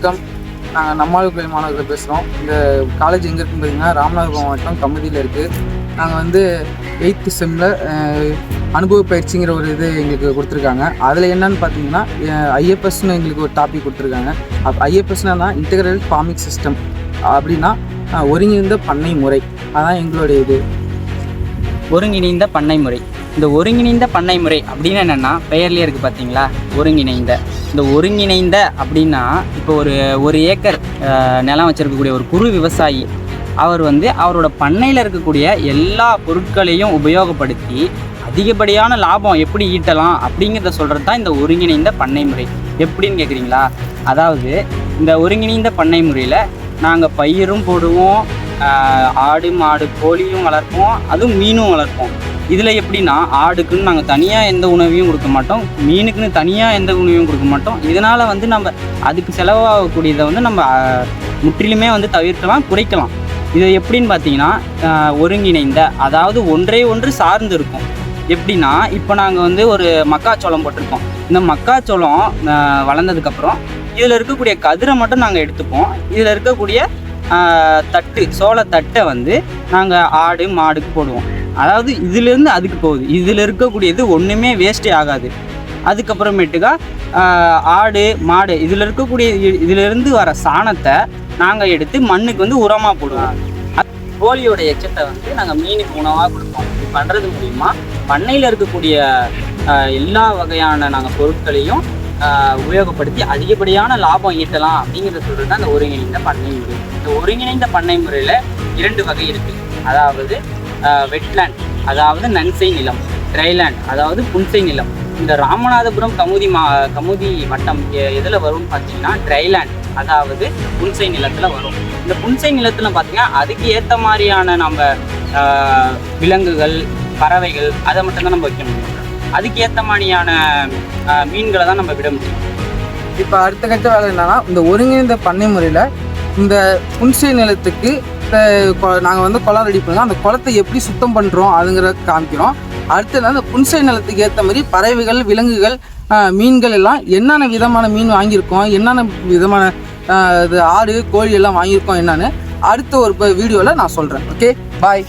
வணக்கம். நாங்கள் நம்மாழ்குளை மாணவர்கள் பேசுகிறோம். இந்த காலேஜ் எங்கே இருக்குன்னு பார்த்தீங்கன்னா ராமநாதபுரம் மாவட்டம் கமுதியில் இருக்குது. நாங்கள் வந்து 8th செம்மில் அனுபவ பயிற்சிங்கிற ஒரு இது எங்களுக்கு கொடுத்துருக்காங்க. அதில் என்னன்னு பார்த்தீங்கன்னா ஐஎஃப்எஸ்ன்னு எங்களுக்கு ஒரு டாபிக் கொடுத்துருக்காங்க. ஐஎஃப்எஸ்னா இன்டெகிரல் ஃபார்மிங் சிஸ்டம், அப்படின்னா ஒருங்கிணைந்த பண்ணை முறை. அதான் எங்களுடைய இது ஒருங்கிணைந்த பண்ணை முறை. இந்த ஒருங்கிணைந்த பண்ணை முறை அப்படின்னு என்னென்னா பெயர்லேயே இருக்குது பார்த்தீங்களா, ஒருங்கிணைந்த. இந்த ஒருங்கிணைந்த அப்படின்னா இப்போ ஒரு ஏக்கர் நிலம் வச்சுருக்கக்கூடிய ஒரு குறு விவசாயி அவர் வந்து அவரோட பண்ணையில் இருக்கக்கூடிய எல்லா பொருட்களையும் உபயோகப்படுத்தி அதிகப்படியான லாபம் எப்படி ஈட்டலாம் அப்படிங்கிறத சொல்கிறது தான் இந்த ஒருங்கிணைந்த பண்ணை முறை. எப்படின்னு கேட்குறீங்களா? அதாவது இந்த ஒருங்கிணைந்த பண்ணை முறையில் நாங்கள் பயிரும் போடுவோம், ஆடு மாடு கோழியும் வளர்ப்போம், அதுவும் மீனும் வளர்ப்போம். இதில் எப்படின்னா ஆடுக்குன்னு நாங்கள் தனியாக எந்த உணவையும் கொடுக்க மாட்டோம், மீனுக்குன்னு தனியாக எந்த உணவையும் கொடுக்க மாட்டோம். இதனால் வந்து நம்ம அதுக்கு செலவாகக்கூடியதை வந்து நம்ம முற்றிலுமே வந்து தவிர்க்கலாம், குறைக்கலாம். இது எப்படின்னு பார்த்தீங்கன்னா ஒருங்கிணைந்த, அதாவது ஒன்றே ஒன்று சார்ந்து இருக்கும். எப்படின்னா இப்போ நாங்கள் வந்து ஒரு மக்காச்சோளம் போட்டிருக்கோம். இந்த மக்காச்சோளம் வளர்ந்ததுக்கப்புறம் இதில் இருக்கக்கூடிய கதிரை மட்டும் நாங்கள் எடுத்துப்போம். இதில் இருக்கக்கூடிய சோளத்தட்டை வந்து நாங்கள் ஆடு மாடுக்கு போடுவோம். அதாவது இதிலேருந்து அதுக்கு போகுது. இதில் இருக்கக்கூடியது ஒன்றுமே வேஸ்டே ஆகாது. அதுக்கப்புறமேட்டுக்கா ஆடு மாடு இதிலிருந்து வர சாணத்தை நாங்கள் எடுத்து மண்ணுக்கு வந்து உரமாக போடுவோம். கோழியோட எச்சத்தை வந்து நாங்கள் மீனுக்கு உணவாக கொடுப்போம். இது பண்ணுறது மூலிமா பண்ணையில் இருக்கக்கூடிய எல்லா வகையான நாங்கள் பொருட்களையும் உபயோகப்படுத்தி அதிகப்படியான லாபம் ஈட்டலாம் அப்படிங்கிறத சொல்கிறது தான் இந்த ஒருங்கிணைந்த பண்ணை முறை. இந்த ஒருங்கிணைந்த பண்ணை முறையில் 2 வகை இருக்குது. அதாவது வெட்லேண்ட், அதாவது நன்சை நிலம், ட்ரைலேண்ட், அதாவது புன்சை நிலம். இந்த ராமநாதபுரம் கமுதி வட்டம் எதில் வரும்னு பார்த்தீங்கன்னா ட்ரைலேண்ட், அதாவது புன்சை நிலத்தில் வரும். இந்த புன்சை நிலத்தில் பார்த்தீங்கன்னா அதுக்கு ஏற்ற மாதிரியான நம்ம விலங்குகள் பறவைகள் அதை மட்டும்தான் நம்ம வைக்க முடியும். அதுக்கேற்ற மாதிரியான மீன்களை தான் நம்ம விட முடியும். இப்போ அடுத்த கட்ட வேலை என்னன்னா, இந்த ஒருங்கிணைந்த பண்ணை முறையில் இந்த புன்சை நிலத்துக்கு நாங்கள் வந்து குளம் ரெடி பண்ணுறோம். அந்த குளத்தை எப்படி சுத்தம் பண்ணுறோம் அதுங்கிறத காமிக்கிறோம். அடுத்தது அந்த புன்சை நிலத்துக்கு ஏற்ற மாதிரி பறவைகள் விலங்குகள் மீன்கள் எல்லாம் என்னென்ன விதமான மீன் வாங்கியிருக்கோம், என்னென்ன விதமான இது ஆடு கோழி எல்லாம் வாங்கியிருக்கோம் என்னன்னு அடுத்த ஒரு வீடியோவில் நான் சொல்கிறேன். ஓகே, பாய்.